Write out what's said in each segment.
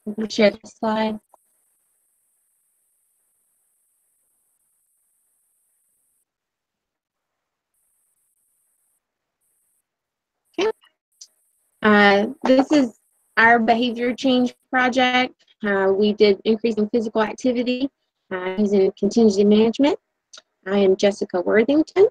Let me share the slide. Okay. This is our behavior change project. We did increasing physical activity using contingency management. I am Jessica Worthington.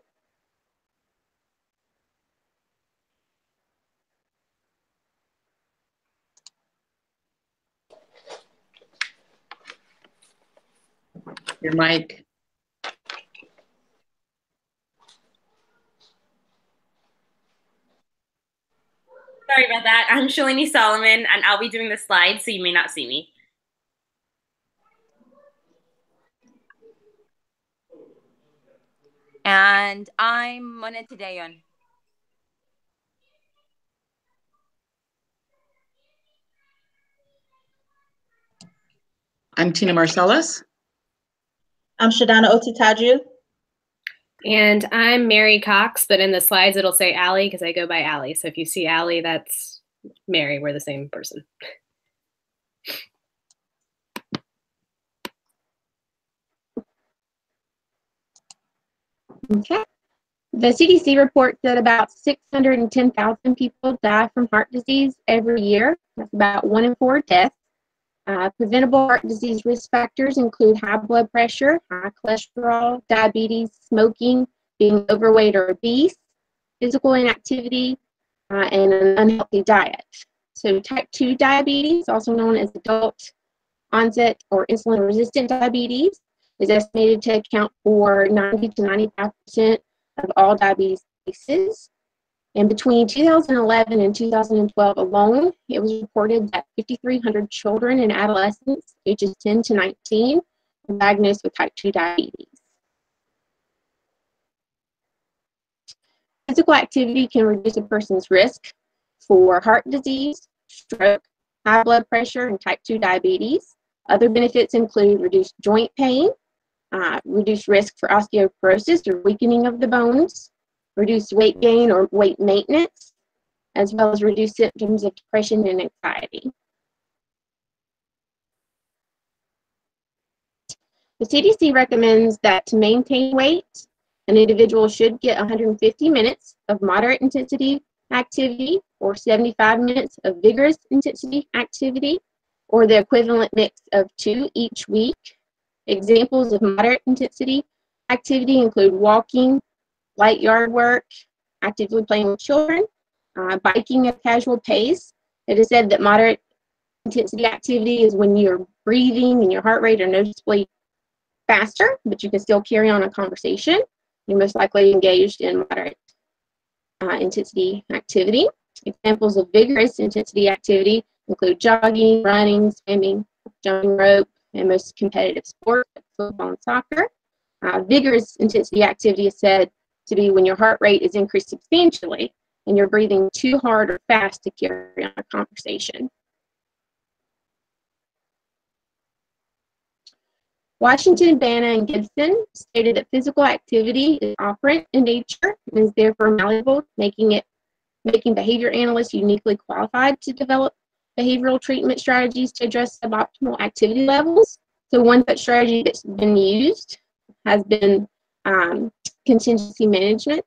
Your mic. Sorry about that. I'm Shalini Solomon, and I'll be doing the slides, so you may not see me. And I'm Mona Tadeyon. I'm Tina Marcellus. I'm Shadana Otitaju. And I'm Mary Cox, but in the slides it'll say Allie because I go by Allie. So if you see Allie, that's Mary. We're the same person. Okay. The CDC reports that about 610,000 people die from heart disease every year. That's about 1 in 4 deaths. Preventable heart disease risk factors include high blood pressure, high cholesterol, diabetes, smoking, being overweight or obese, physical inactivity, and an unhealthy diet. So type 2 diabetes, also known as adult onset or insulin-resistant diabetes, is estimated to account for 90 to 95% of all diabetes cases. And between 2011 and 2012 alone, it was reported that 5,300 children and adolescents ages 10 to 19 were diagnosed with type 2 diabetes. Physical activity can reduce a person's risk for heart disease, stroke, high blood pressure, and type 2 diabetes. Other benefits include reduced joint pain, reduced risk for osteoporosis or weakening of the bones, reduced weight gain or weight maintenance, as well as reduced symptoms of depression and anxiety. The CDC recommends that to maintain weight, an individual should get 150 minutes of moderate intensity activity or 75 minutes of vigorous intensity activity, or the equivalent mix of 2 each week. Examples of moderate intensity activity include walking, light yard work, actively playing with children, biking at a casual pace. It is said that moderate intensity activity is when your breathing and your heart rate are noticeably faster, but you can still carry on a conversation. You're most likely engaged in moderate intensity activity. Examples of vigorous intensity activity include jogging, running, swimming, jumping rope, and most competitive sports like football and soccer. Vigorous intensity activity is said to be when your heart rate is increased substantially and you're breathing too hard or fast to carry on a conversation. Washington, Banna, and Gibson stated that physical activity is operant in nature and is therefore malleable, making behavior analysts uniquely qualified to develop behavioral treatment strategies to address suboptimal activity levels. So one such strategy that's been used has been contingency management.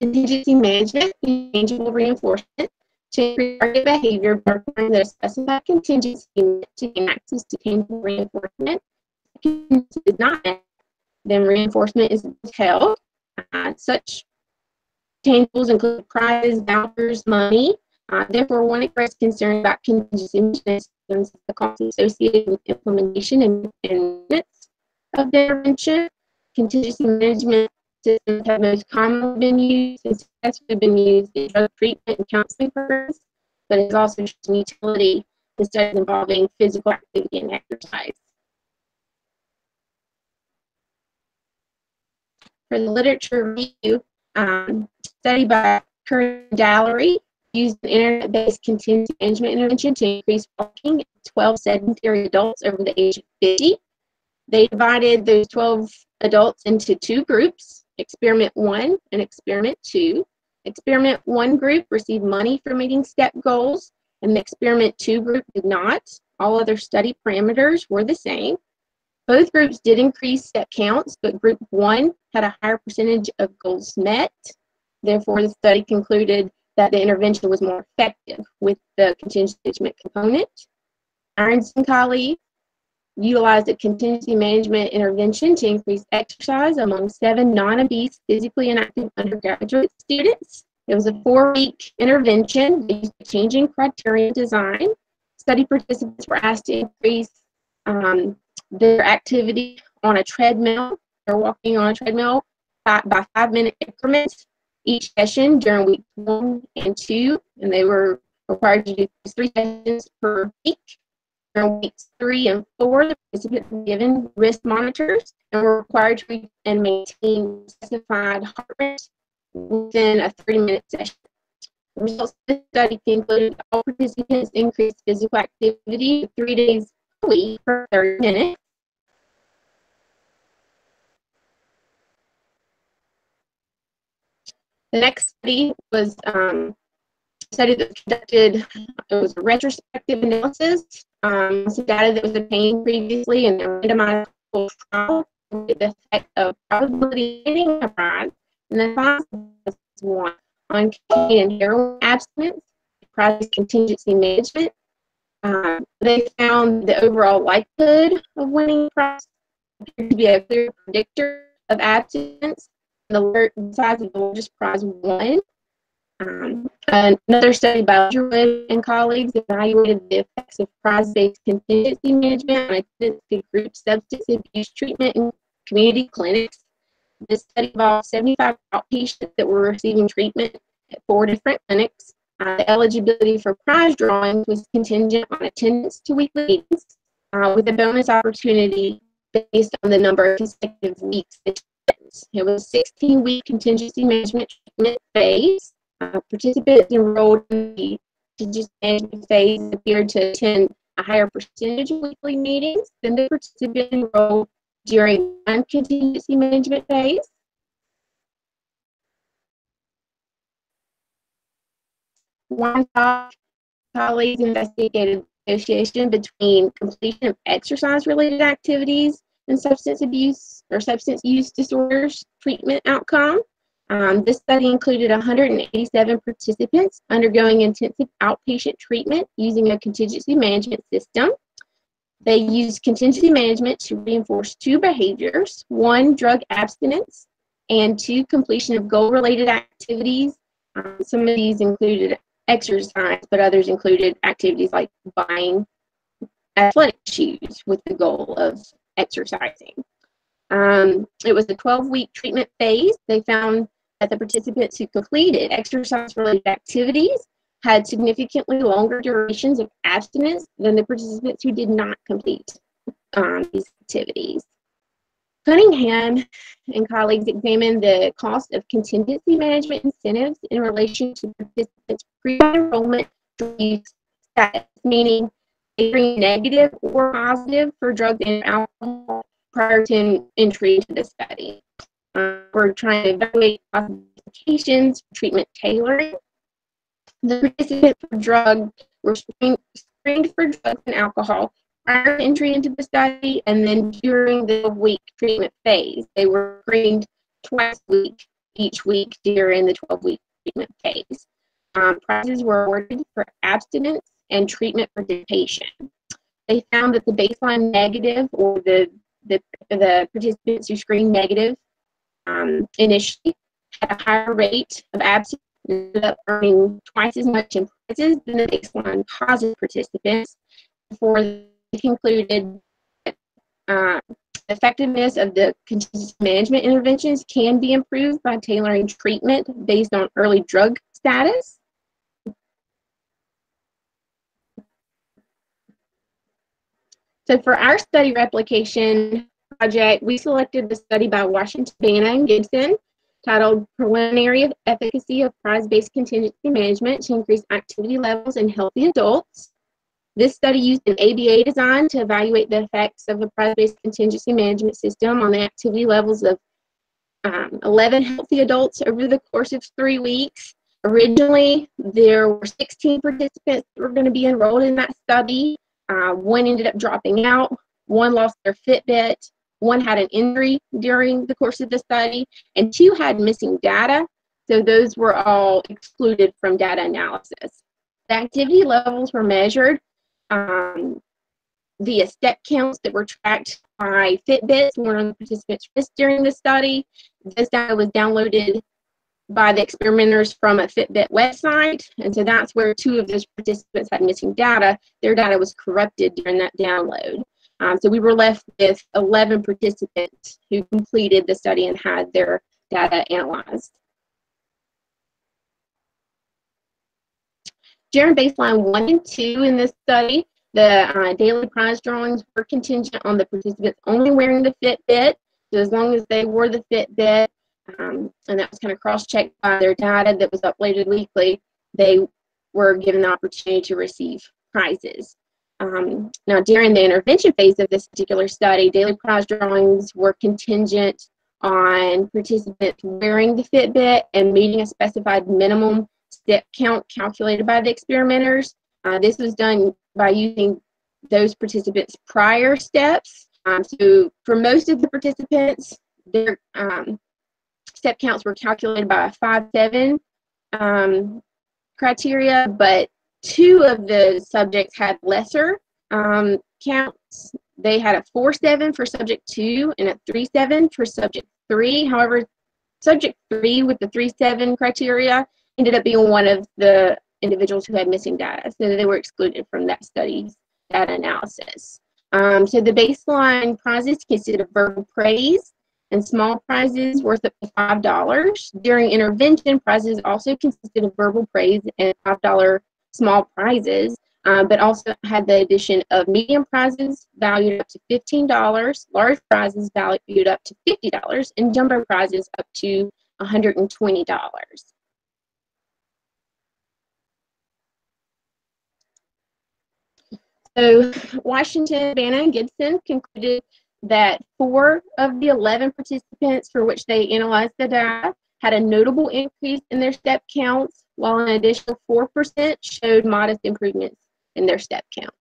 Contingency management is tangible reinforcement to increase target behavior by requiring that a specified contingency to gain access to tangible reinforcement. If the contingency is not met, then reinforcement is withheld. Such tangibles include prizes, vouchers, money. Therefore, one expressed concern about contingency management systems, the costs associated with implementation and maintenance of the intervention. Contingency management systems have most commonly been used and successfully been used in drug treatment and counseling purposes, but it's also shown utility in studies involving physical activity and exercise. For the literature review, study by Curran Dallery used an internet-based contingency management intervention to increase walking in 12 sedentary adults over the age of 50. They divided those 12 adults into 2 groups, Experiment 1 and Experiment 2. Experiment 1 group received money for meeting STEP goals, and the Experiment 2 group did not. All other study parameters were the same. Both groups did increase step counts, but Group 1 had a higher percentage of goals met. Therefore, the study concluded that the intervention was more effective with the contingency management component. Irons and colleagues utilized a contingency management intervention to increase exercise among 7 non-obese, physically inactive undergraduate students. It was a 4-week intervention. They used a changing criteria design. Study participants were asked to increase their activity on a treadmill. They're walking on a treadmill by 5-minute increments each session during weeks 1 and 2, and they were required to do 3 sessions per week. During weeks 3 and 4, the participants were given wrist monitors and were required to reach and maintain specified heart rate within a 30-minute session. The results of the study concluded that all participants increased physical activity 3 days a week for 30 minutes. The next study was a study that was conducted. It was a retrospective analysis. Some data that was obtained previously in a randomized trial with the effect of probability of getting a prize. And the prize was 1 on cocaine and heroin abstinence, prize contingency management. They found the overall likelihood of winning the prize appeared to be a clear predictor of abstinence. The size of the largest prize won. Another study by Druid and colleagues evaluated the effects of prize-based contingency management on attendance to group substance abuse treatment in community clinics. This study involved 75 outpatients that were receiving treatment at 4 different clinics. The eligibility for prize drawings was contingent on attendance to weekly meetings, with a bonus opportunity based on the number of consecutive weeks. It was a 16-week contingency management treatment phase. Participants enrolled in the contingency management phase appeared to attend a higher percentage of weekly meetings than the participants enrolled during non-contingency management phase. One colleagues investigated the association between completion of exercise-related activities and substance abuse or substance use disorders treatment outcome. This study included 187 participants undergoing intensive outpatient treatment using a contingency management system. They used contingency management to reinforce 2 behaviors: 1, drug abstinence, and 2, completion of goal-related activities. Some of these included exercise, but others included activities like buying athletic shoes with the goal of exercising. It was a 12-week treatment phase. They found that the participants who completed exercise-related activities had significantly longer durations of abstinence than the participants who did not complete these activities. Cunningham and colleagues examined the cost of contingency management incentives in relation to participants' pre-enrollment drug use status, meaning they bring negative or positive for drugs and alcohol prior to entry into the study. We're trying to evaluate classifications, treatment tailoring. The participants were screened for drugs and alcohol prior to entry into the study, and then during the week treatment phase. They were screened twice a week, each week during the 12-week treatment phase. Prizes were awarded for abstinence and treatment participation. They found that the baseline negative, or the participants who screened negative initially, had a higher rate of abstinence, ended up earning twice as much in prizes than the baseline positive participants. Before they concluded that effectiveness of the contingency management interventions can be improved by tailoring treatment based on early drug status. So for our study replication project, we selected the study by Washington, Banna, and Gibson titled Preliminary Efficacy of Prize-Based Contingency Management to Increase Activity Levels in Healthy Adults. This study used an ABA design to evaluate the effects of a prize-based contingency management system on the activity levels of 11 healthy adults over the course of 3 weeks. Originally, there were 16 participants that were going to be enrolled in that study. One ended up dropping out. One lost their Fitbit. One had an injury during the course of the study, and 2 had missing data. So those were all excluded from data analysis. The activity levels were measured via step counts that were tracked by Fitbits worn on the participants' wrists during the study. This data was downloaded by the experimenters from a Fitbit website, and so that's where 2 of those participants had missing data. Their data was corrupted during that download. So we were left with 11 participants who completed the study and had their data analyzed. During baseline 1 and 2 in this study, the daily prize drawings were contingent on the participants only wearing the Fitbit. So as long as they wore the Fitbit, and that was kind of cross-checked by their data that was uploaded weekly, they were given the opportunity to receive prizes. Now, during the intervention phase of this particular study, daily prize drawings were contingent on participants wearing the Fitbit and meeting a specified minimum step count calculated by the experimenters. This was done by using those participants' prior steps. So for most of the participants, their step counts were calculated by a 5-7 criteria, but 2 of the subjects had lesser counts. They had a 4-7 for subject 2 and a 3-7 for subject 3. However, subject 3 with the 3-7 criteria ended up being one of the individuals who had missing data, so they were excluded from that study's data analysis. So the baseline prizes consisted of verbal praise and small prizes worth up to $5. During intervention, prizes also consisted of verbal praise and $5 small prizes, but also had the addition of medium prizes valued up to $15, large prizes valued up to $50, and jumbo prizes up to $120. So Washington, Banna, and Gibson concluded that 4 of the 11 participants for which they analyzed the data had a notable increase in their step counts, while an additional 4% showed modest improvements in their step counts.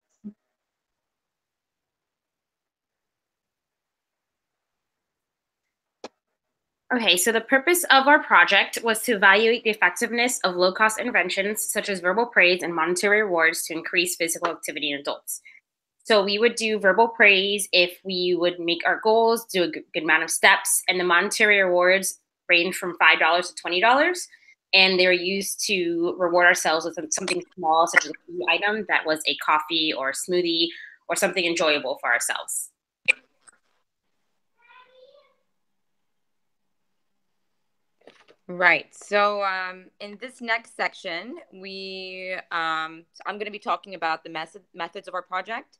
Okay, so the purpose of our project was to evaluate the effectiveness of low-cost interventions such as verbal praise and monetary rewards to increase physical activity in adults. So we would do verbal praise if we would make our goals, do a good amount of steps, and the monetary rewards range from $5 to $20, and they were used to reward ourselves with something small, such as a food item that was a coffee or a smoothie or something enjoyable for ourselves. Right. So in this next section, I'm going to be talking about the methods of our project.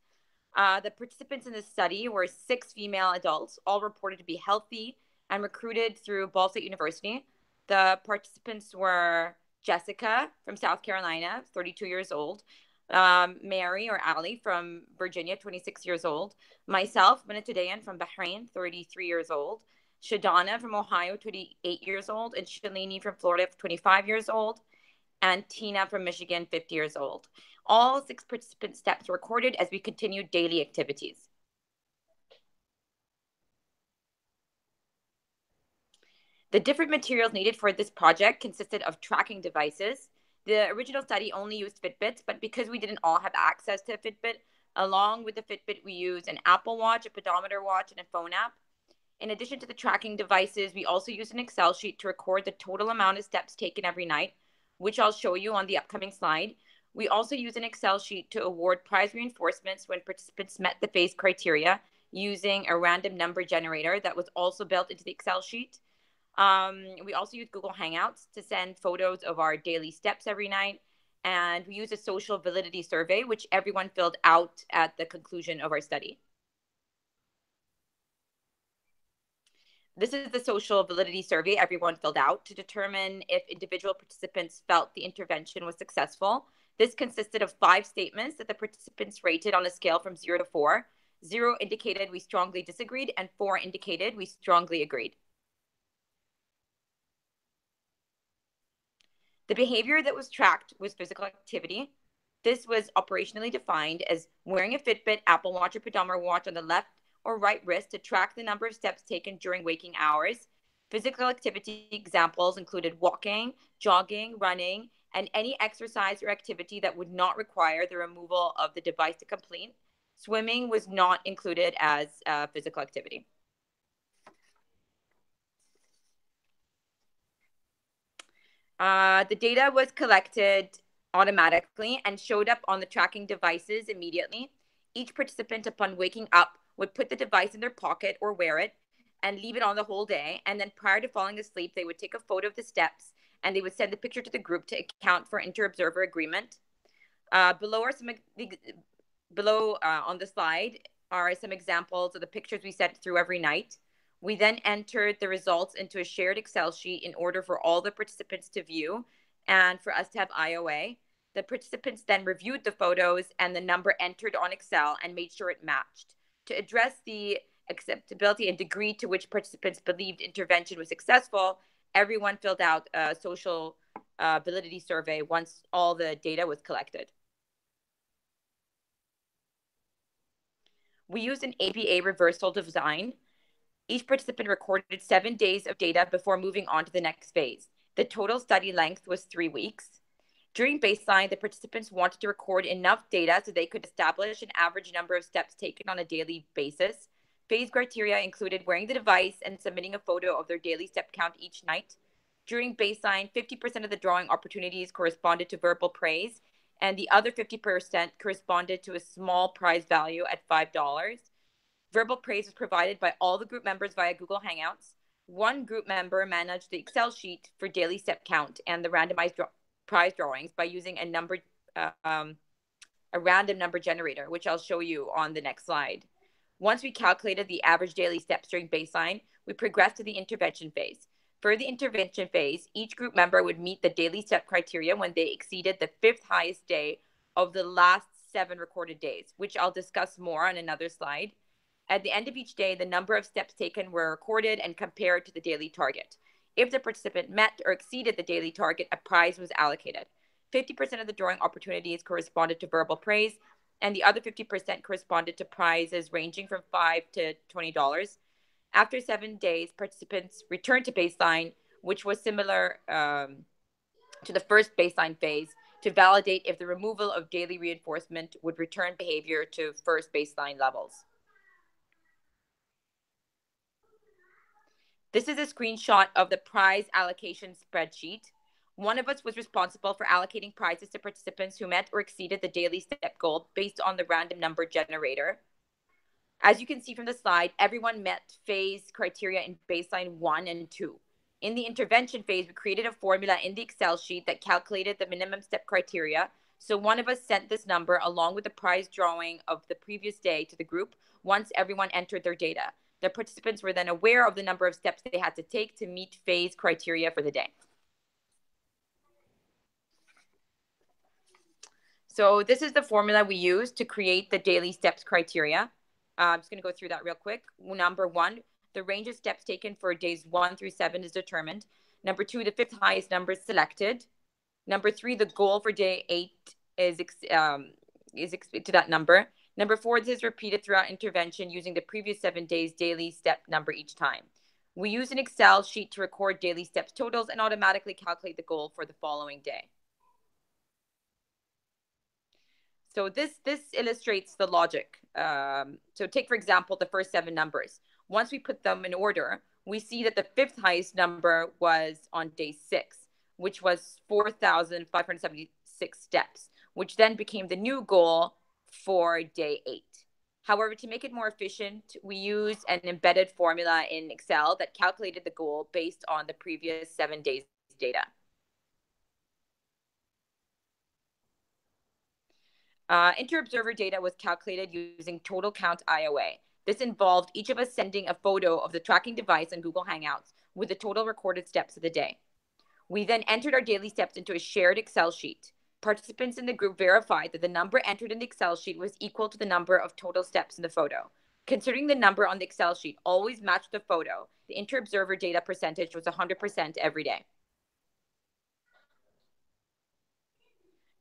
The participants in this study were 6 female adults, all reported to be healthy and recruited through Ball State University. The participants were Jessica from South Carolina, 32 years old, Mary or Ali from Virginia, 26 years old, myself, Manat Dayan from Bahrain, 33 years old, Shadana from Ohio, 28 years old, and Shalini from Florida, 25 years old, and Tina from Michigan, 50 years old. All 6 participant steps were recorded as we continued daily activities. The different materials needed for this project consisted of tracking devices. The original study only used Fitbits, but because we didn't all have access to a Fitbit, along with the Fitbit, we used an Apple Watch, a pedometer watch, and a phone app. In addition to the tracking devices, we also used an Excel sheet to record the total amount of steps taken every night, which I'll show you on the upcoming slide. We also used an Excel sheet to award prize reinforcements when participants met the phase criteria using a random number generator that was also built into the Excel sheet. We also used Google Hangouts to send photos of our daily steps every night. And we used a social validity survey, which everyone filled out at the conclusion of our study. This is the social validity survey everyone filled out to determine if individual participants felt the intervention was successful. This consisted of 5 statements that the participants rated on a scale from 0 to 4. 0 indicated we strongly disagreed, and 4 indicated we strongly agreed. The behavior that was tracked was physical activity. This was operationally defined as wearing a Fitbit, Apple Watch, or pedometer watch on the left or right wrist to track the number of steps taken during waking hours. Physical activity examples included walking, jogging, running, and any exercise or activity that would not require the removal of the device to complete. Swimming was not included as physical activity. The data was collected automatically and showed up on the tracking devices immediately. Each participant, upon waking up, would put the device in their pocket or wear it and leave it on the whole day. And then prior to falling asleep, they would take a photo of the steps and they would send the picture to the group to account for inter-observer agreement. Below on the slide are some examples of the pictures we sent through every night. We then entered the results into a shared Excel sheet in order for all the participants to view and for us to have IOA. The participants then reviewed the photos and the number entered on Excel and made sure it matched. To address the acceptability and degree to which participants believed intervention was successful, everyone filled out a social validity survey once all the data was collected. We used an ABA reversal design. Each participant recorded 7 days of data before moving on to the next phase. The total study length was 3 weeks. During baseline, the participants wanted to record enough data so they could establish an average number of steps taken on a daily basis. Phase criteria included wearing the device and submitting a photo of their daily step count each night. During baseline, 50% of the drawing opportunities corresponded to verbal praise, and the other 50% corresponded to a small prize value at $5. Verbal praise was provided by all the group members via Google Hangouts. One group member managed the Excel sheet for daily step count and the randomized prize drawings by using a random number generator, which I'll show you on the next slide. Once we calculated the average daily steps during baseline, we progressed to the intervention phase. For the intervention phase, each group member would meet the daily step criteria when they exceeded the 5th highest day of the last 7 recorded days, which I'll discuss more on another slide. At the end of each day, the number of steps taken were recorded and compared to the daily target. If the participant met or exceeded the daily target, a prize was allocated. 50% of the drawing opportunities corresponded to verbal praise, and the other 50% corresponded to prizes ranging from $5 to $20. After 7 days, participants returned to baseline, which was similar to the first baseline phase, to validate if the removal of daily reinforcement would return behavior to first baseline levels. This is a screenshot of the prize allocation spreadsheet. One of us was responsible for allocating prizes to participants who met or exceeded the daily step goal based on the random number generator. As you can see from the slide, everyone met phase criteria in baseline 1 and 2. In the intervention phase, we created a formula in the Excel sheet that calculated the minimum step criteria. So one of us sent this number along with the prize drawing of the previous day to the group once everyone entered their data. The participants were then aware of the number of steps they had to take to meet phase criteria for the day. So this is the formula we use to create the daily steps criteria. I'm just going to go through that real quick. Number 1, the range of steps taken for days 1 through 7 is determined. Number 2, the 5th highest number is selected. Number 3, the goal for day 8 is to that number. Number 4, this is repeated throughout intervention using the previous 7 days daily step number each time. We use an Excel sheet to record daily steps totals and automatically calculate the goal for the following day. So this illustrates the logic. So take, for example, the first 7 numbers. Once we put them in order, we see that the 5th highest number was on day 6, which was 4,576 steps, which then became the new goal for day 8. However, to make it more efficient, we used an embedded formula in Excel that calculated the goal based on the previous 7 days data. Inter-observer data was calculated using total count IOA. This involved each of us sending a photo of the tracking device on Google Hangouts with the total recorded steps of the day. We then entered our daily steps into a shared Excel sheet. Participants in the group verified that the number entered in the Excel sheet was equal to the number of total steps in the photo. Considering the number on the Excel sheet always matched the photo, the inter-observer data percentage was 100% every day.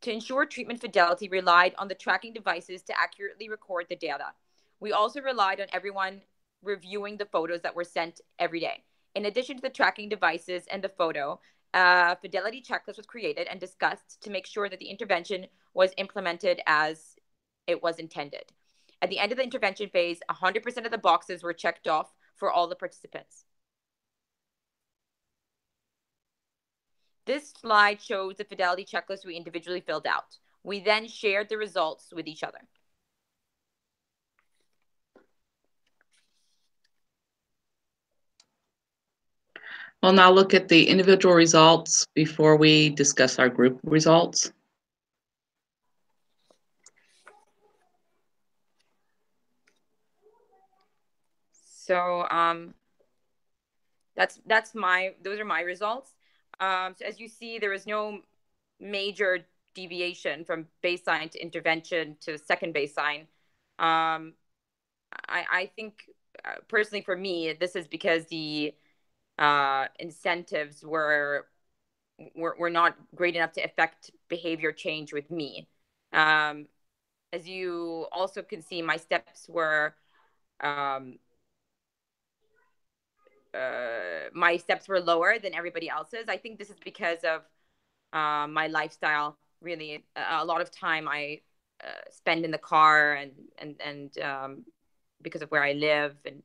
To ensure treatment fidelity, relied on the tracking devices to accurately record the data. We also relied on everyone reviewing the photos that were sent every day. In addition to the tracking devices and the photo, a fidelity checklist was created and discussed to make sure that the intervention was implemented as it was intended. At the end of the intervention phase, 100% of the boxes were checked off for all the participants. This slide shows the fidelity checklist we individually filled out. We then shared the results with each other. We'll now look at the individual results before we discuss our group results. So those are my results. So as you see, there was no major deviation from baseline to intervention to second baseline. I think personally for me, this is because the incentives were not great enough to affect behavior change with me. As you also can see, my steps were lower than everybody else's. I think this is because of my lifestyle. Really, a lot of time I spend in the car, and because of where I live, and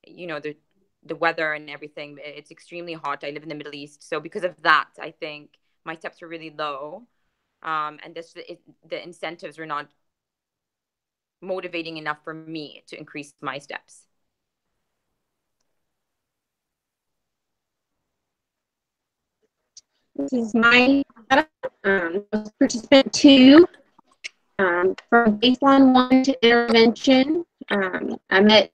you know, the weather and everything. It's extremely hot. I live in the Middle East, so because of that, I think my steps were really low, and the incentives were not motivating enough for me to increase my steps. This is my participant 2. From baseline 1 to intervention, I met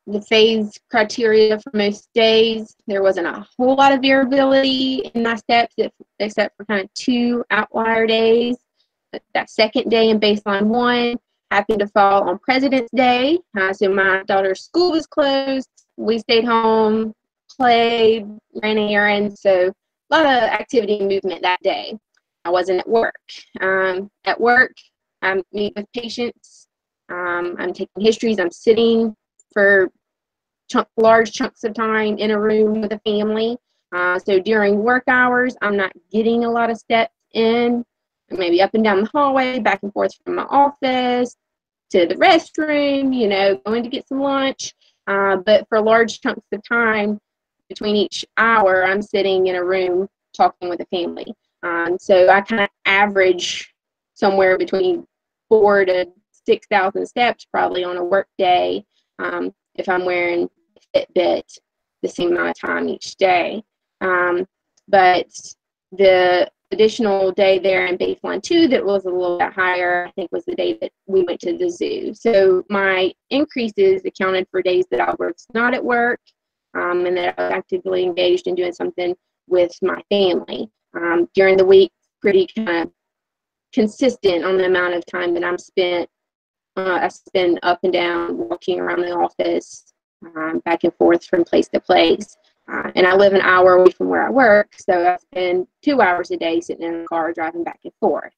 the phase criteria for most days. There wasn't a whole lot of variability in my steps, except for kind of 2 outlier days. That second day in baseline 1 happened to fall on President's Day, so my daughter's school was closed. We stayed home, played, ran errands, so a lot of activity and movement that day. I wasn't at work. At work, I meet with patients. I'm taking histories. I'm sitting for large chunks of time in a room with a family. So during work hours, I'm not getting a lot of steps in. Maybe up and down the hallway, back and forth from my office to the restroom, you know, going to get some lunch. But for large chunks of time, between each hour, I'm sitting in a room talking with a family. So I kind of average somewhere between 4,000 to 6,000 steps probably on a work day, if I'm wearing Fitbit the same amount of time each day. But the additional day there in baseline 2 that was a little bit higher, I think, was the day that we went to the zoo. So my increases accounted for days that I was not at work, and that I was actively engaged in doing something with my family. During the week, pretty kind of consistent on the amount of time that I spend up and down, walking around the office, back and forth from place to place. And I live an hour away from where I work, so I spend 2 hours a day sitting in the car driving back and forth.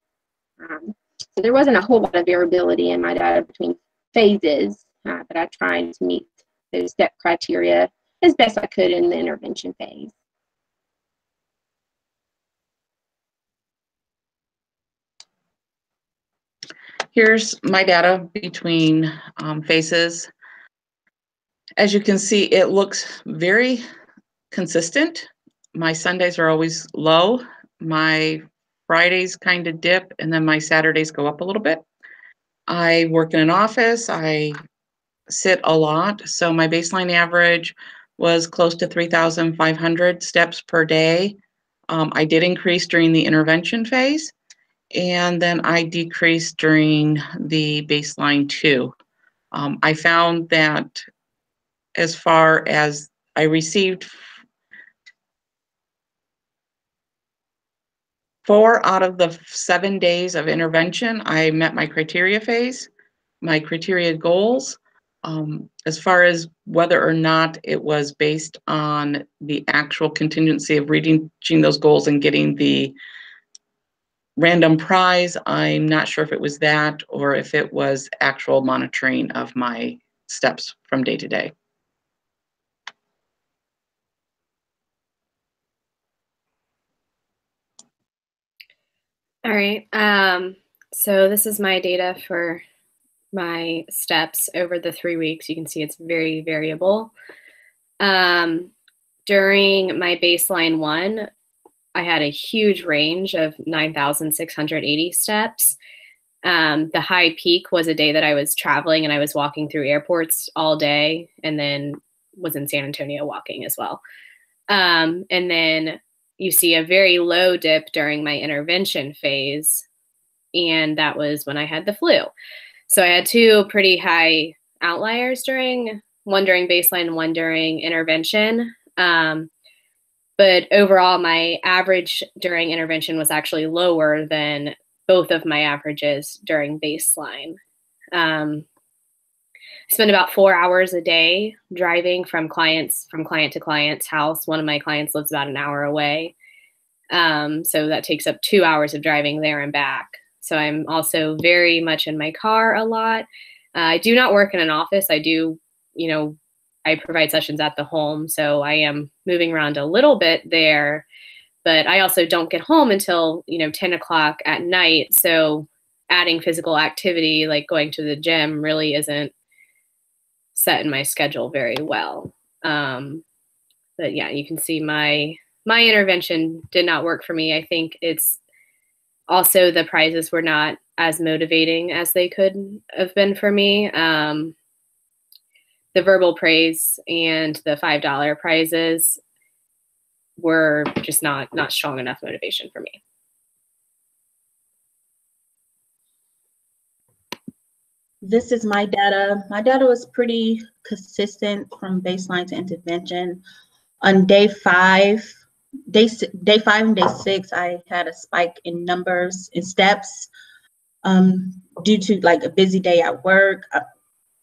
So there wasn't a whole lot of variability in my data between phases, but I tried to meet those step criteria as best I could in the intervention phase. Here's my data between phases. As you can see, it looks very consistent. My Sundays are always low. My Fridays kind of dip, and then my Saturdays go up a little bit. I work in an office. I sit a lot. So my baseline average was close to 3,500 steps per day. I did increase during the intervention phase, and then I decreased during the baseline 2. I found that as far as I received 4 out of the 7 days of intervention, I met my criteria phase, my criteria goals. As far as whether or not it was based on the actual contingency of reaching those goals and getting the random prize, I'm not sure if it was that or if it was actual monitoring of my steps from day to day. All right. So this is my data for my steps over the 3 weeks. You can see it's very variable. During my baseline one, I had a huge range of 9,680 steps. The high peak was a day that I was traveling and I was walking through airports all day and then was in San Antonio walking as well. And then you see a very low dip during my intervention phase. And that was when I had the flu. So I had two pretty high outliers during baseline, one during intervention. But overall, my average during intervention was actually lower than both of my averages during baseline. I spend about 4 hours a day driving from client to client's house. One of my clients lives about an hour away. So that takes up 2 hours of driving there and back. So I'm also very much in my car a lot. I do not work in an office. I do, I provide sessions at the home. So I am moving around a little bit there, but I also don't get home until, 10 o'clock at night. So adding physical activity, like going to the gym, really isn't set in my schedule very well. But yeah, you can see my intervention did not work for me. I think it's also the prizes were not as motivating as they could have been for me. The verbal praise and the $5 prizes were just not strong enough motivation for me. This is my data. My data was pretty consistent from baseline to intervention. On day 5 and day 6, I had a spike in numbers and steps due to like a busy day at work.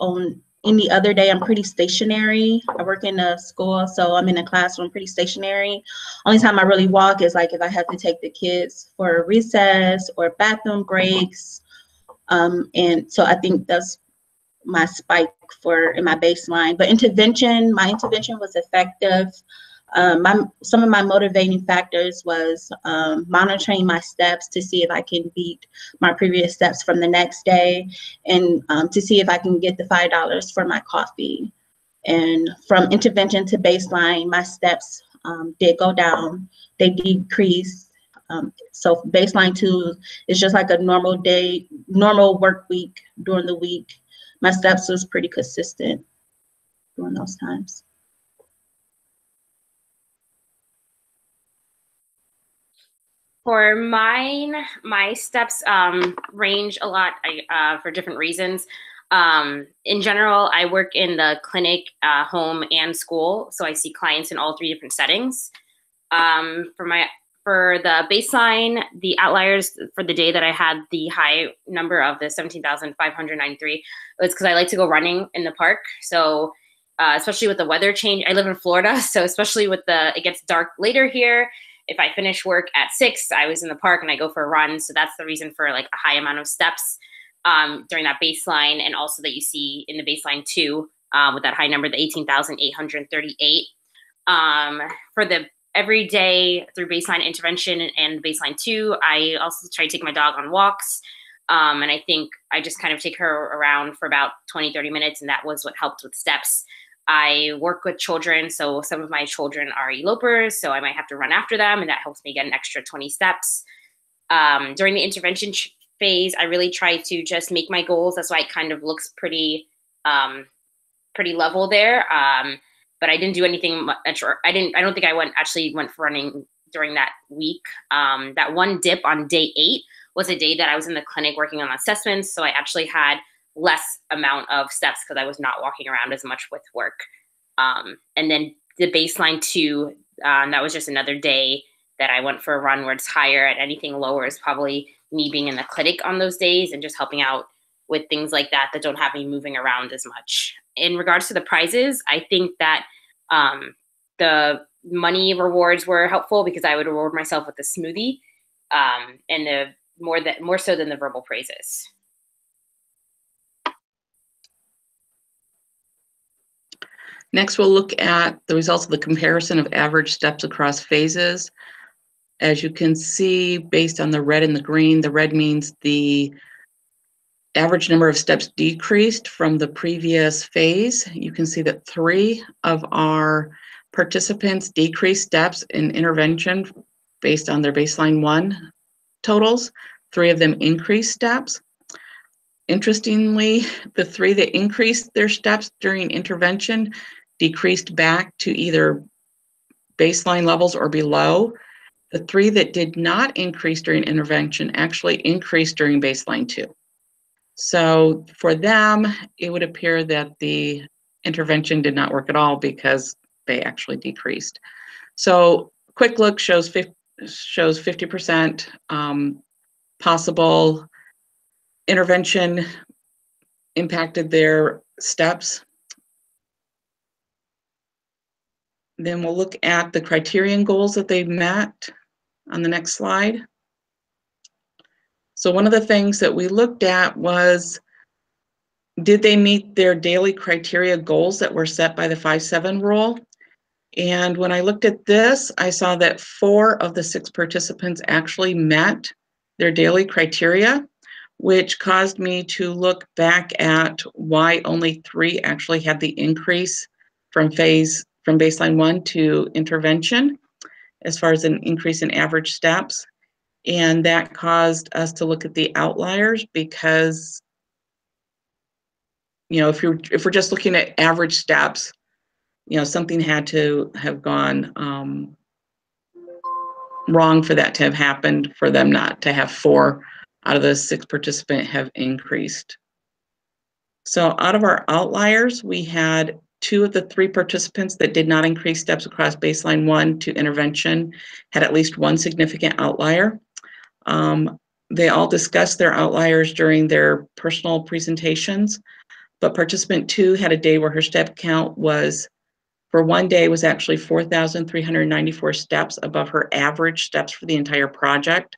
On any other day, I'm pretty stationary. I work in a school, so I'm in a classroom, pretty stationary. Only time I really walk is like if I have to take the kids for a recess or bathroom breaks. And so I think that's my spike in my baseline. But my intervention was effective. Some of my motivating factors was monitoring my steps to see if I can beat my previous steps from the next day, and to see if I can get the $5 for my coffee. And from intervention to baseline, my steps did go down. They decreased. So baseline 2 is just like a normal work week during the week. My steps was pretty consistent during those times. For mine, my steps range a lot for different reasons. In general, I work in the clinic, home, and school, so I see clients in all 3 different settings. For the baseline, the outliers for the day that I had the high number of the 17,593 was because I like to go running in the park. So especially with the weather change, I live in Florida, so especially with it gets dark later here. If I finish work at 6, I was in the park and I go for a run. So that's the reason for like a high amount of steps during that baseline, and also that you see in the baseline 2 with that high number, the 18,838. For the every day through baseline intervention and baseline 2, I also try to take my dog on walks. And I think I just kind of take her around for about 20, 30 minutes. And that was what helped with steps. I work with children. So some of my children are elopers, so I might have to run after them. And that helps me get an extra 20 steps. During the intervention phase, I really try to just make my goals. That's why it kind of looks pretty level there. But I didn't do anything much. I don't think I went for running during that week. That one dip on day 8 was a day that I was in the clinic working on assessments. So I actually had less amount of steps because I was not walking around as much with work. And then the baseline 2, that was just another day that I went for a run where it's higher, and anything lower is probably me being in the clinic on those days and just helping out with things like that don't have me moving around as much. In regards to the prizes, I think that the money rewards were helpful because I would reward myself with a smoothie. And the more so than the verbal praises. Next, we'll look at the results of the comparison of average steps across phases. As you can see, based on the red and the green, the red means the average number of steps decreased from the previous phase. You can see that 3 of our participants decreased steps in intervention based on their baseline 1 totals. 3 of them increased steps. Interestingly, the 3 that increased their steps during intervention decreased back to either baseline levels or below. The 3 that did not increase during intervention actually increased during baseline 2. So for them, it would appear that the intervention did not work at all because they actually decreased. So quick look shows 50% possible intervention impacted their steps. Then we'll look at the criterion goals that they met on the next slide. So one of the things that we looked at was, did they meet their daily criteria goals that were set by the 5-7 rule? And when I looked at this, I saw that 4 of the 6 participants actually met their daily criteria, which caused me to look back at why only 3 actually had the increase from baseline 1 to intervention, as far as an increase in average steps. And that caused us to look at the outliers, because, you know, if we're just looking at average steps, you know, something had to have gone wrong for that to have happened, for them not to have 4 out of the 6 participants have increased. So out of our outliers, we had 2 of the 3 participants that did not increase steps across baseline 1 to intervention had at least 1 significant outlier. They all discussed their outliers during their personal presentations, but participant 2 had a day where her step count was, for one day, was actually 4,394 steps above her average steps for the entire project.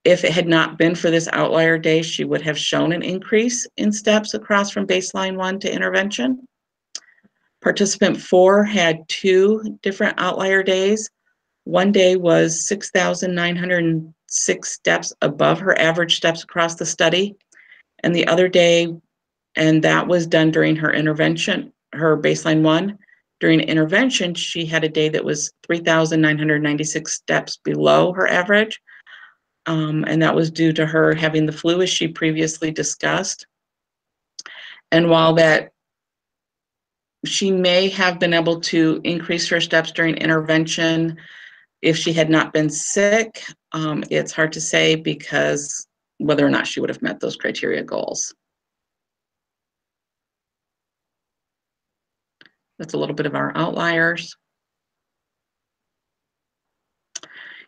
If it had not been for this outlier day, she would have shown an increase in steps across from baseline 1 to intervention. Participant 4 had 2 different outlier days. One day was 6,906 steps above her average steps across the study. And the other day, and that was done during her intervention, her baseline 1. During intervention, she had a day that was 3,996 steps below her average. And that was due to her having the flu, as she previously discussed. And while that she may have been able to increase her steps during intervention if she had not been sick, it's hard to say, because whether or not she would have met those criteria goals. That's a little bit of our outliers.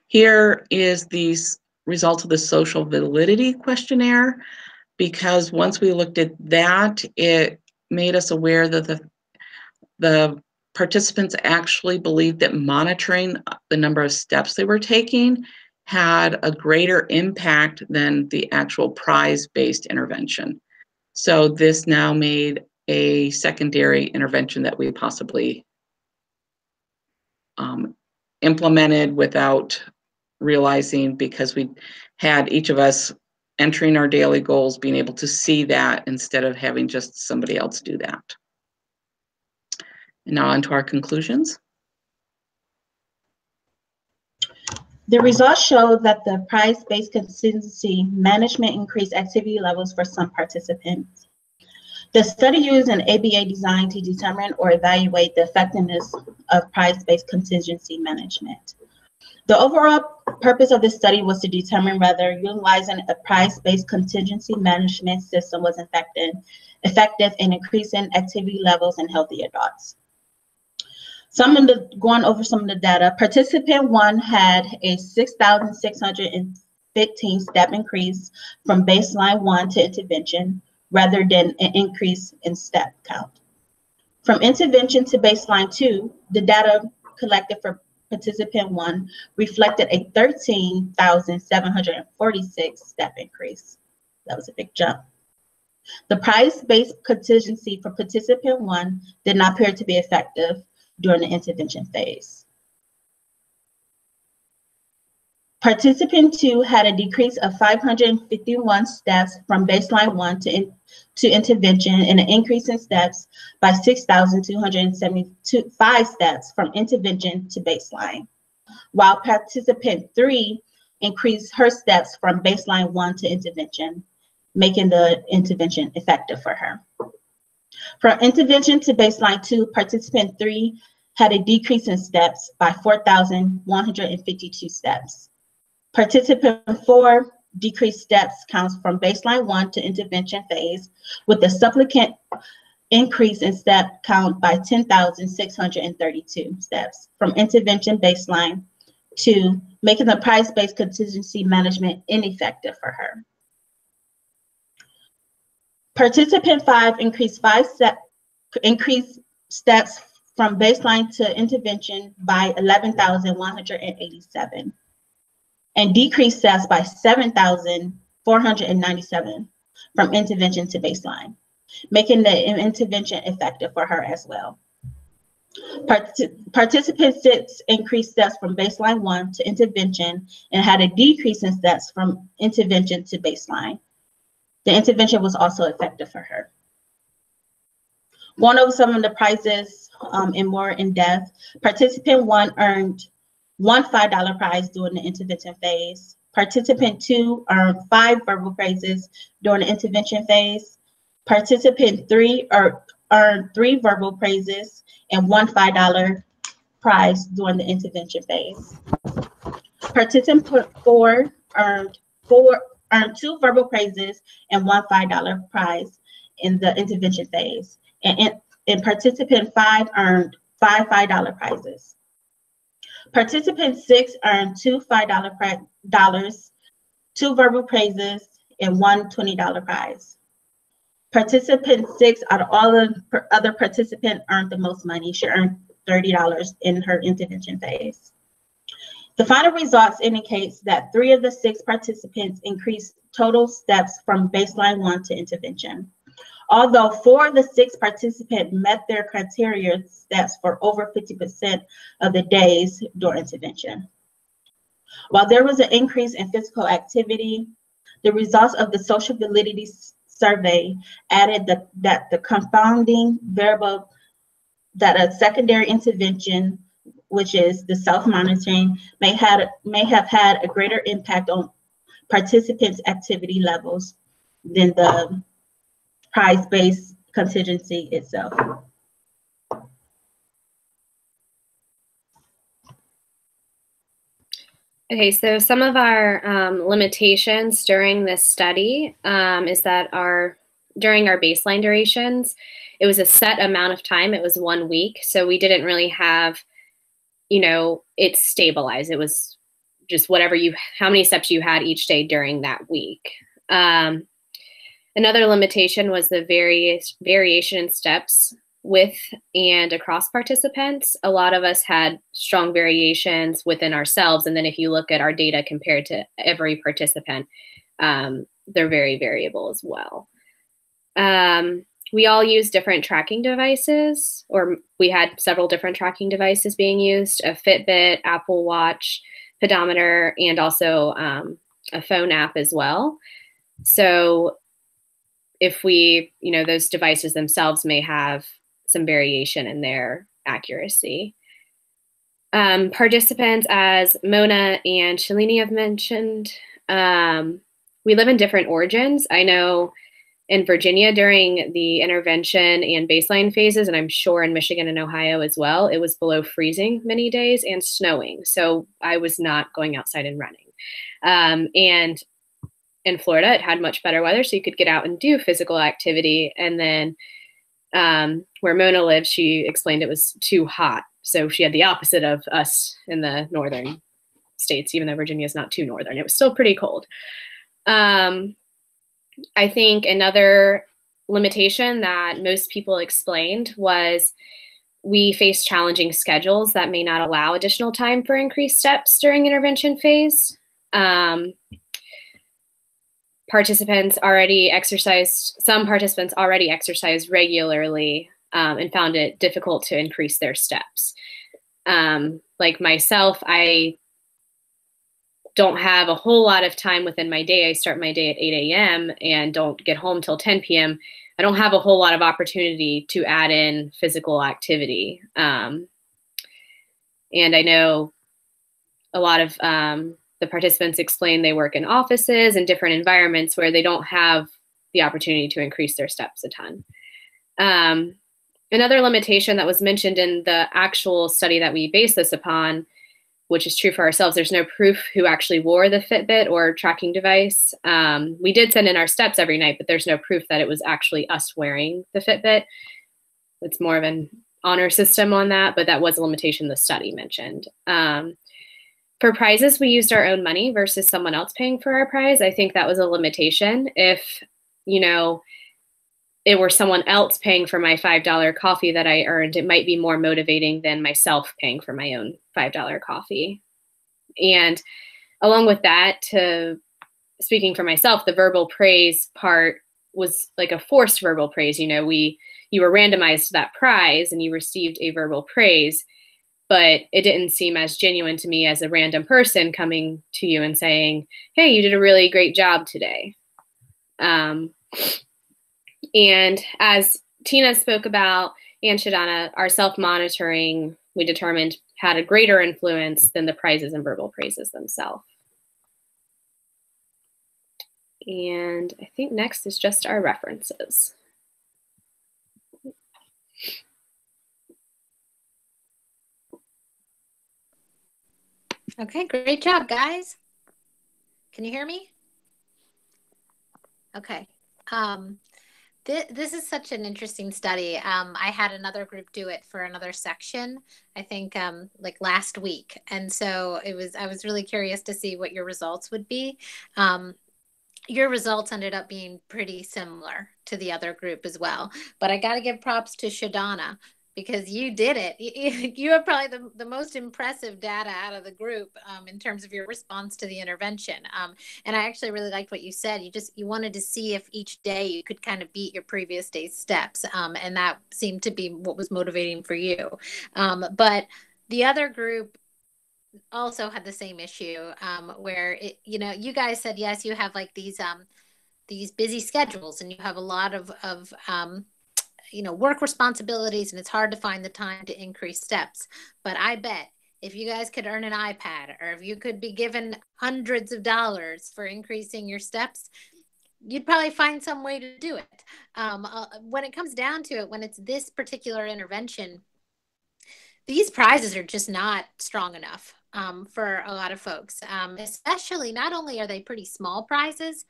Here is the results of the social validity questionnaire, because once we looked at that, it made us aware that the participants actually believed that monitoring the number of steps they were taking had a greater impact than the actual prize-based intervention. So this now made a secondary intervention that we possibly implemented without realizing, because we had each of us entering our daily goals, being able to see that instead of having just somebody else do that. And now on to our conclusions. The results show that the prize-based contingency management increased activity levels for some participants. The study used an ABA design to determine or evaluate the effectiveness of prize-based contingency management. The overall purpose of this study was to determine whether utilizing a prize-based contingency management system was effective in increasing activity levels in healthy adults. Going over some of the data, participant 1 had a 6,615 step increase from baseline 1 to intervention, rather than an increase in step count. From intervention to baseline 2, the data collected for participant 1 reflected a 13,746 step increase. That was a big jump. The price-based contingency for participant 1 did not appear to be effective during the intervention phase. Participant 2 had a decrease of 551 steps from baseline 1 to intervention and an increase in steps by 6,275 steps from intervention to baseline, while participant 3 increased her steps from baseline 1 to intervention, making the intervention effective for her. From intervention to baseline 2, participant 3 had a decrease in steps by 4,152 steps. Participant 4 decreased steps counts from baseline 1 to intervention phase, with the supplicant increase in step count by 10,632 steps from intervention baseline 2, making the price-based contingency management ineffective for her. Participant 5 increased steps from baseline to intervention by 11,187 and decreased steps by 7,497 from intervention to baseline, making the intervention effective for her as well. Participant 6 increased steps from baseline 1 to intervention and had a decrease in steps from intervention to baseline. The intervention was also effective for her. Going over some of the prizes and more in depth, participant 1 earned one $5 prize during the intervention phase. Participant 2 earned 5 verbal praises during the intervention phase. Participant 3 earned 3 verbal praises and one $5 prize during the intervention phase. Participant 4 earned 2 verbal praises and one $5 prize in the intervention phase. And participant 5 earned 5 $5 prizes. Participant 6 earned 2 $5 2 verbal praises, and one $20 prize. Participant 6, out of all the other participants, earned the most money. She earned $30 in her intervention phase. The final results indicates that 3 of the 6 participants increased total steps from baseline 1 to intervention. Although 4 of the 6 participants met their criteria steps for over 50% of the days during intervention. While there was an increase in physical activity, the results of the social validity survey added that the confounding variable that a secondary intervention, which is the self-monitoring, may have had a greater impact on participants' activity levels than the prize-based contingency itself. Okay, so some of our limitations during this study is that during our baseline durations, it was a set amount of time. It was 1 week. So we didn't really have, it stabilized. It was just how many steps you had each day during that week. Another limitation was the variation in steps with and across participants. A lot of us had strong variations within ourselves. And then if you look at our data compared to every participant, they're very variable as well. We all use different tracking devices, or we had several different tracking devices being used: a Fitbit, Apple Watch, pedometer, and also a phone app as well. So if those devices themselves may have some variation in their accuracy. Participants, as Mona and Shalini have mentioned, we live in different origins. I know in Virginia during the intervention and baseline phases, and I'm sure in Michigan and Ohio as well, it was below freezing many days and snowing. So I was not going outside and running. And in Florida, it had much better weather, so you could get out and do physical activity. And then where Mona lives, she explained it was too hot. So she had the opposite of us in the northern states, even though Virginia is not too northern. It was still pretty cold. I think another limitation that most people explained was we face challenging schedules that may not allow additional time for increased steps during intervention phase. Participants already exercised regularly and found it difficult to increase their steps. Like myself, I don't have a whole lot of time within my day. I start my day at 8 a.m. and don't get home till 10 p.m. I don't have a whole lot of opportunity to add in physical activity. And I know a lot of the participants explain they work in offices and different environments where they don't have the opportunity to increase their steps a ton. Another limitation that was mentioned in the actual study that we base this upon, which is true for ourselves, there's no proof who actually wore the Fitbit or tracking device. We did send in our steps every night, but there's no proof that it was actually us wearing the Fitbit. It's more of an honor system on that, but that was a limitation the study mentioned. For prizes, we used our own money versus someone else paying for our prize. I think that was a limitation. If, you know, it were someone else paying for my $5 coffee that I earned, it might be more motivating than myself paying for my own $5 coffee. And along with that, speaking for myself, the verbal praise part was like a forced verbal praise. You know, you were randomized to that prize and you received a verbal praise, but it didn't seem as genuine to me as a random person coming to you and saying, hey, you did a really great job today. And as Tina spoke about, and Shadana, our self-monitoring, we determined, had a greater influence than the prizes and verbal praises themselves. And I think next is just our references. Okay, great job, guys. Can you hear me? Okay. This is such an interesting study. I had another group do it for another section, I think like last week. And so I was really curious to see what your results would be. Your results ended up being pretty similar to the other group as well. But I got to give props to Shadana because you did it. You have probably the most impressive data out of the group in terms of your response to the intervention. And I actually really liked what you said. You wanted to see if each day you could kind of beat your previous day's steps. And that seemed to be what was motivating for you. But the other group also had the same issue where you guys said, yes, you have like these busy schedules and you have a lot of work responsibilities and it's hard to find the time to increase steps. But I bet if you guys could earn an iPad or if you could be given hundreds of dollars for increasing your steps, you'd probably find some way to do it. When it comes down to it, when it's this particular intervention, these prizes are just not strong enough for a lot of folks, especially not only are they pretty small prizes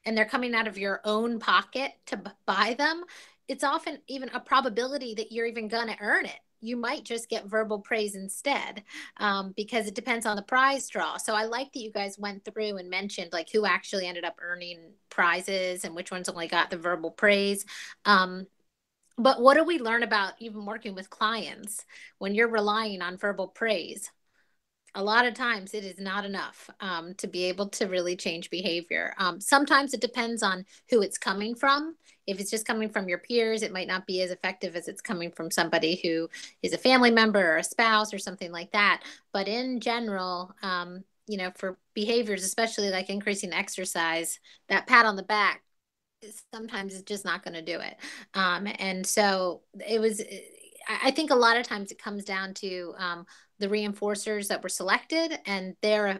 and they're coming out of your own pocket to buy them, it's often even a probability that you're even going to earn it. You might just get verbal praise instead because it depends on the prize draw. So I like that you guys went through and mentioned like who actually ended up earning prizes and which ones only got the verbal praise. But what do we learn about even working with clients when you're relying on verbal praise? A lot of times it is not enough to be able to really change behavior. Sometimes it depends on who it's coming from. If it's just coming from your peers, it might not be as effective as it's coming from somebody who is a family member or a spouse or something like that. But in general, for behaviors, especially like increasing exercise, that pat on the back sometimes is just not going to do it. And so I think a lot of times it comes down to the reinforcers that were selected and the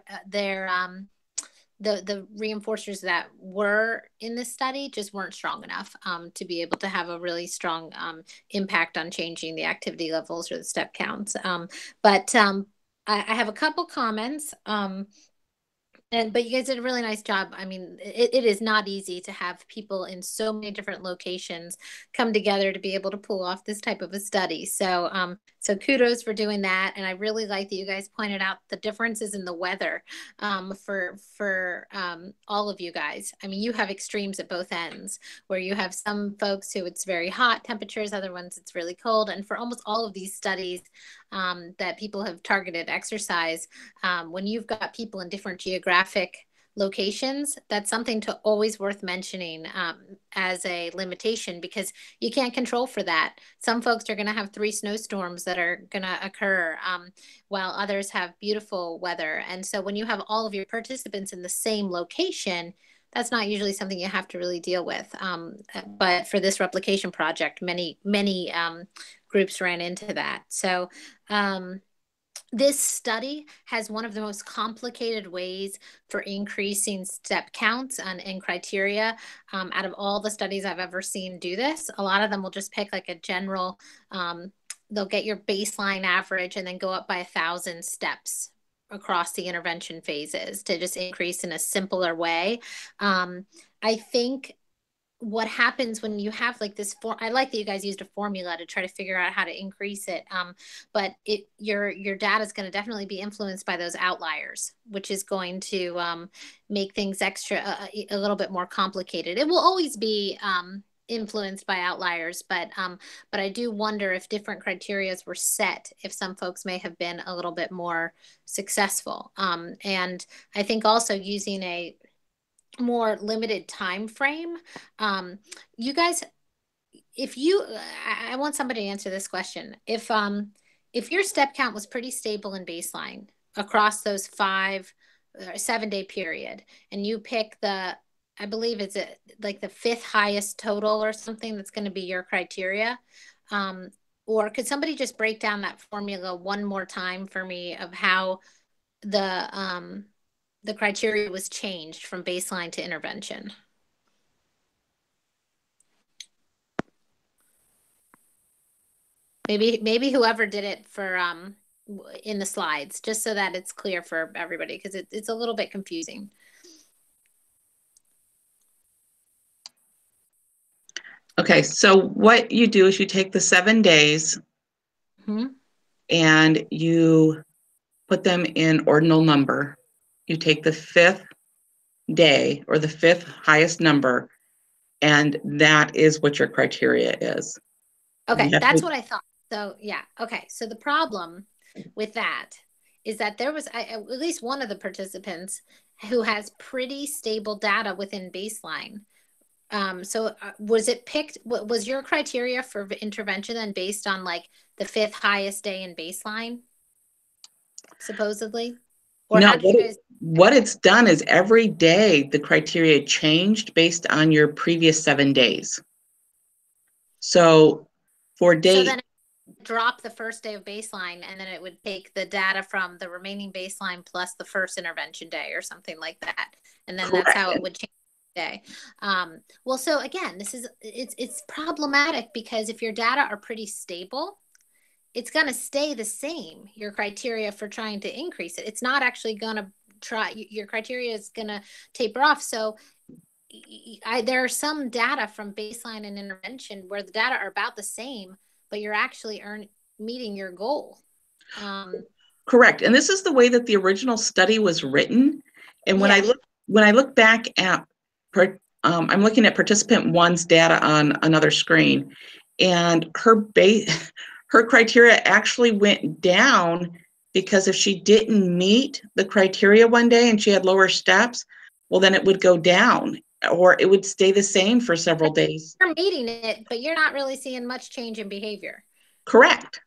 reinforcers that were in this study just weren't strong enough to be able to have a really strong impact on changing the activity levels or the step counts. But I have a couple comments. But you guys did a really nice job. I mean, it is not easy to have people in so many different locations come together to be able to pull off this type of a study. So so kudos for doing that. And I really like that you guys pointed out the differences in the weather for all of you guys. I mean, you have extremes at both ends, where you have some folks who it's very hot temperatures, other ones it's really cold. And for almost all of these studies that people have targeted exercise, when you've got people in different geographic locations, that's something to always worth mentioning as a limitation, because you can't control for that. Some folks are going to have 3 snowstorms that are going to occur while others have beautiful weather. And so when you have all of your participants in the same location, that's not usually something you have to really deal with. But for this replication project, many groups ran into that. So this study has one of the most complicated ways for increasing step counts and criteria out of all the studies I've ever seen do this. A lot of them will just pick like a general, they'll get your baseline average and then go up by 1,000 steps across the intervention phases to just increase in a simpler way. I think what happens when you have like this I like that you guys used a formula to try to figure out how to increase it. But your data is going to definitely be influenced by those outliers, which is going to make things extra a little bit more complicated. It will always be influenced by outliers, but I do wonder if different criterias were set, if some folks may have been a little bit more successful. And I think also using a more limited time frame. You guys, I want somebody to answer this question. If your step count was pretty stable in baseline across those 5 or 7-day period, and you pick I believe it's like the 5th highest total or something that's going to be your criteria. Or could somebody just break down that formula one more time for me of how the criteria was changed from baseline to intervention? Maybe whoever did it for in the slides, just so that it's clear for everybody, because it's a little bit confusing. Okay, so what you do is you take the 7 days and you put them in ordinal number. You take the 5th day or the 5th highest number, and that is what your criteria is. Okay, that's what I thought. So yeah, okay. So the problem with that is that there was at least one of the participants who has pretty stable data within baseline. So was it picked, was your criteria for intervention then based on like the 5th highest day in baseline, supposedly? Or no, what it's done is every day the criteria changed based on your previous 7 days. So for day... So then it drop the first day of baseline, and then it would take the data from the remaining baseline plus the first intervention day or something like that. And then that's how it would change the day. Well, so again, it's problematic, because if your data are pretty stable, it's going to stay the same, your criteria for trying to increase it. It's not actually going to your criteria is going to taper off. So there are some data from baseline and intervention where the data are about the same, but you're actually meeting your goal. Correct. And this is the way that the original study was written. And when I look back at, I'm looking at participant 1's data on another screen, and her criteria actually went down, because if she didn't meet the criteria one day and she had lower steps, well, then it would go down, or it would stay the same for several days. You're meeting it, but you're not really seeing much change in behavior. Correct.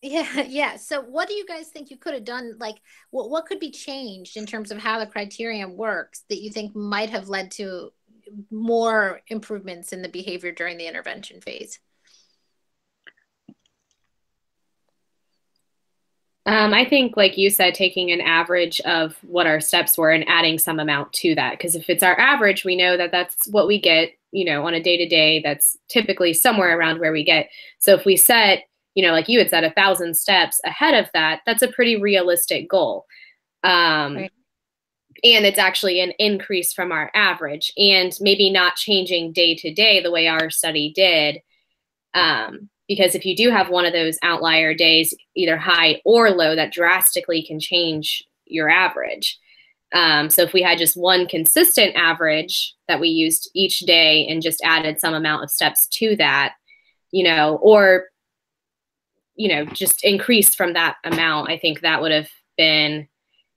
Yeah. So what do you guys think you could have done? Like, what could be changed in terms of how the criterion works that you think might have led to more improvements in the behavior during the intervention phase? I think, like you said, taking an average of what our steps were and adding some amount to that. Because if it's our average, we know that that's what we get, on a day-to-day, that's typically somewhere around where we get. So if we set, like you had said, 1,000 steps ahead of that, that's a pretty realistic goal. Right. and it's actually an increase from our average, and maybe not changing day to day the way our study did. Because if you do have one of those outlier days, either high or low, that drastically can change your average. So if we had just one consistent average that we used each day and just added some amount of steps to that, or, just increased from that amount, I think that would have been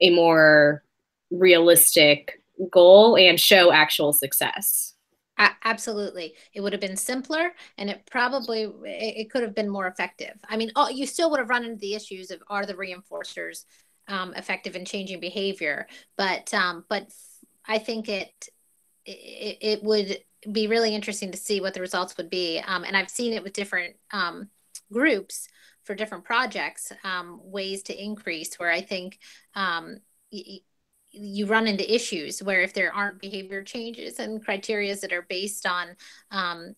a more realistic goal and show actual success. Absolutely. It would have been simpler, and it could have been more effective. I mean, you still would have run into the issues of, are the reinforcers effective in changing behavior? But I think it would be really interesting to see what the results would be. And I've seen it with different groups for different projects, ways to increase, where I think you run into issues where if there aren't behavior changes and criteria that are based on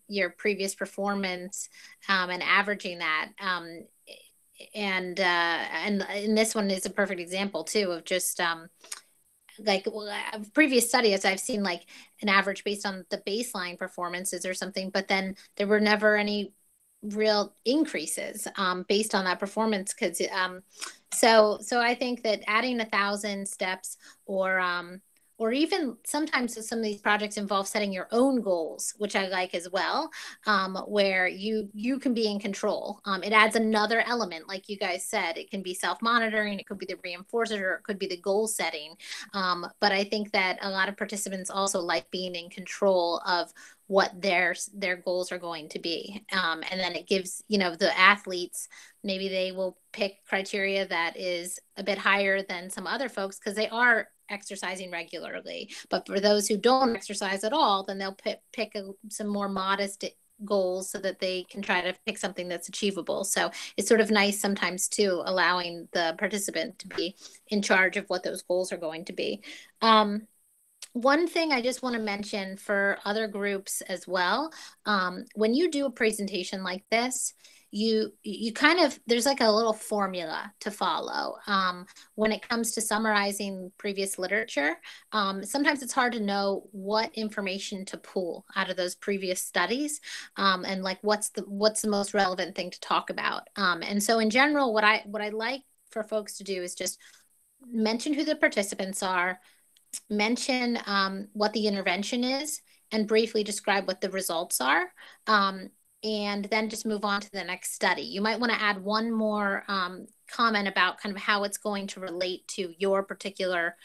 your previous performance and averaging that. And this one is a perfect example too of just previous studies I've seen, like an average based on the baseline performances or something, but then there were never any real increases based on that performance. Because so I think that adding 1,000 steps, or even sometimes some of these projects involve setting your own goals, which I like as well, where you can be in control. It adds another element, like you guys said. It can be self-monitoring, it could be the reinforcer, or it could be the goal setting. But I think that a lot of participants also like being in control of what their goals are going to be. And then it gives, the athletes, maybe they will pick criteria that is a bit higher than some other folks because they are exercising regularly. But for those who don't exercise at all, then they'll pick some more modest goals so that they can try to pick something that's achievable. So it's sort of nice sometimes too, allowing the participant to be in charge of what those goals are going to be. One thing I just want to mention for other groups as well, when you do a presentation like this, you kind of, there's like a little formula to follow. When it comes to summarizing previous literature, sometimes it's hard to know what information to pull out of those previous studies, and like what's the most relevant thing to talk about. And so in general, what I like for folks to do is just mention who the participants are, mention what the intervention is, and briefly describe what the results are. And then just move on to the next study. You might want to add one more comment about kind of how it's going to relate to your particular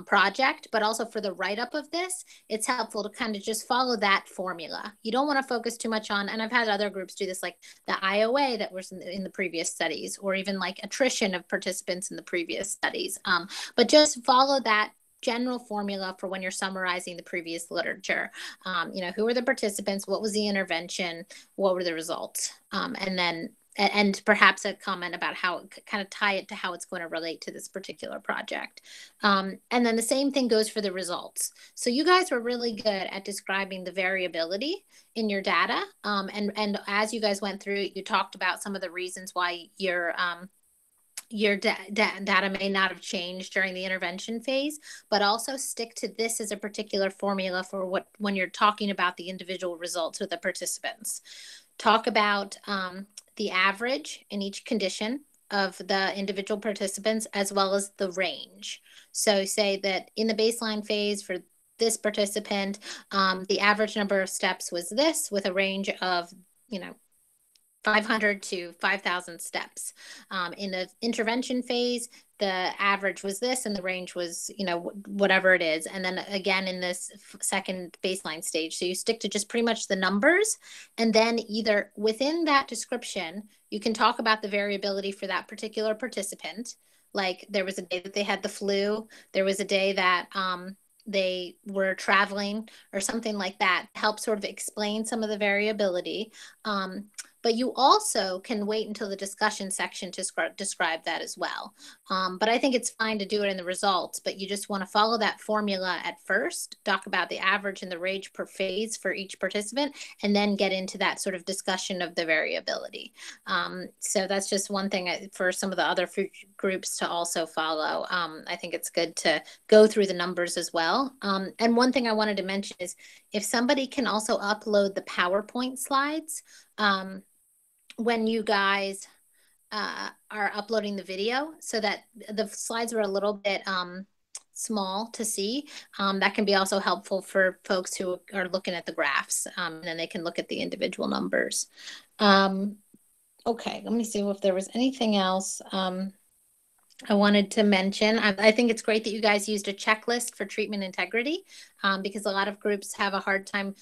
project, but also for the write-up of this, it's helpful to kind of just follow that formula. You don't want to focus too much on, and I've had other groups do this, like the IOA that was in the previous studies, or even like attrition of participants in the previous studies. But just follow that general formula for when you're summarizing the previous literature. Who were the participants? What was the intervention? What were the results? And perhaps a comment about how kind of tie it to how it's going to relate to this particular project. And then the same thing goes for the results. So you guys were really good at describing the variability in your data. And as you guys went through it, you talked about some of the reasons why your data may not have changed during the intervention phase, but also stick to this as a particular formula for when you're talking about the individual results with the participants. Talk about the average in each condition of the individual participants, as well as the range. So say that in the baseline phase for this participant, the average number of steps was this, with a range of, 500 to 5,000 steps. In the intervention phase, the average was this and the range was, whatever it is. And then again, in this second baseline stage. So you stick to just pretty much the numbers. And then either within that description, you can talk about the variability for that particular participant. Like there was a day that they had the flu. There was a day that they were traveling or something like that. Help sort of explain some of the variability. but you also can wait until the discussion section to describe that as well. But I think it's fine to do it in the results, but you just want to follow that formula at first, talk about the average and the range per phase for each participant, and then get into that sort of discussion of the variability. So that's just one thing for some of the other groups to also follow. I think it's good to go through the numbers as well. And one thing I wanted to mention is if somebody can also upload the PowerPoint slides when you guys are uploading the video, so that the slides are a little bit small to see, that can be also helpful for folks who are looking at the graphs, and then they can look at the individual numbers. Okay, let me see if there was anything else I wanted to mention. I think it's great that you guys used a checklist for treatment integrity, because a lot of groups have a hard time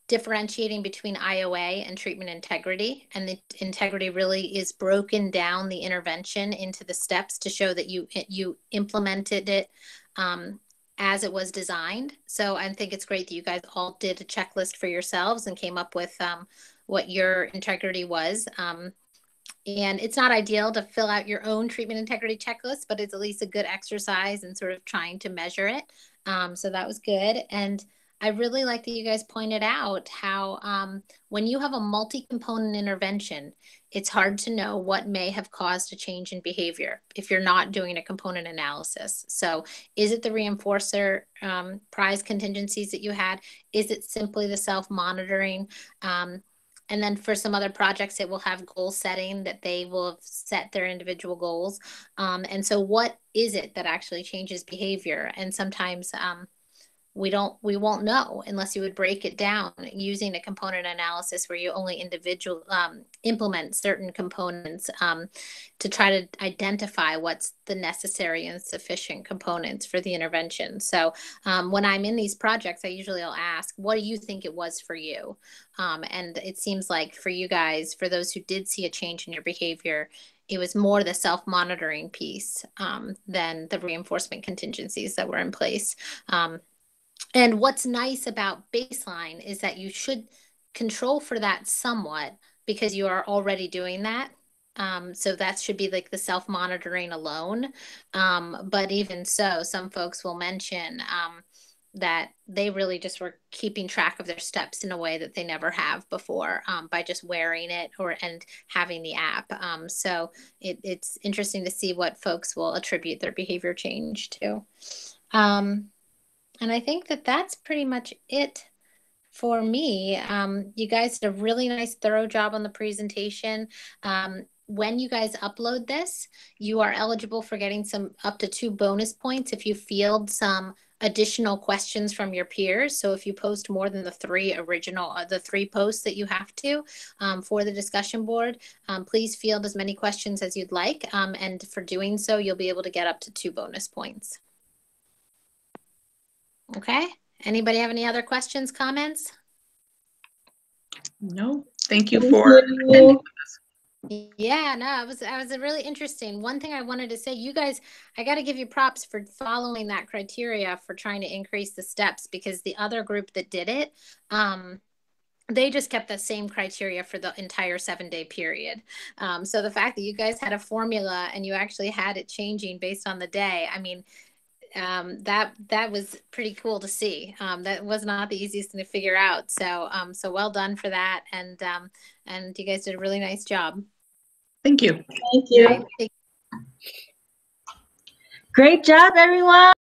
differentiating between IOA and treatment integrity. And the integrity really is broken down the intervention into the steps to show that you implemented it as it was designed. So I think it's great that you guys all did a checklist for yourselves and came up with what your integrity was. And it's not ideal to fill out your own treatment integrity checklist, but it's at least a good exercise in sort of trying to measure it. So that was good. And I really like that you guys pointed out how when you have a multi-component intervention, it's hard to know what may have caused a change in behavior if you're not doing a component analysis. So is it the reinforcer prize contingencies that you had? Is it simply the self-monitoring? And then for some other projects, it will have goal setting that they will have set their individual goals. And so what is it that actually changes behavior? And sometimes we won't know unless you would break it down using a component analysis where you only implement certain components to try to identify what's the necessary and sufficient components for the intervention. So when I'm in these projects, I'll ask, what do you think it was for you? And it seems like for you guys, for those who did see a change in your behavior, it was more the self-monitoring piece than the reinforcement contingencies that were in place. And what's nice about baseline is that you should control for that somewhat because you are already doing that. So that should be like the self-monitoring alone. But even so, some folks will mention that they really just were keeping track of their steps in a way that they never have before by just wearing it and having the app. So it's interesting to see what folks will attribute their behavior change to. And I think that that's pretty much it for me. You guys did a really nice, thorough job on the presentation. When you guys upload this, you are eligible for getting up to 2 bonus points if you field some additional questions from your peers. So if you post more than the 3 posts that you have to for the discussion board, please field as many questions as you'd like. And for doing so, you'll be able to get up to 2 bonus points. Okay. Anybody have any other questions, comments? No. Thank you for attending. Yeah, no, it was really interesting. One thing I wanted to say, you guys, I got to give you props for following that criteria for trying to increase the steps, because the other group that did it, they just kept the same criteria for the entire 7-day period. So the fact that you guys had a formula and you actually had it changing based on the day, I mean, that was pretty cool to see. That was not the easiest thing to figure out. So so well done for that. And you guys did a really nice job. Thank you. Thank you. Great job, everyone.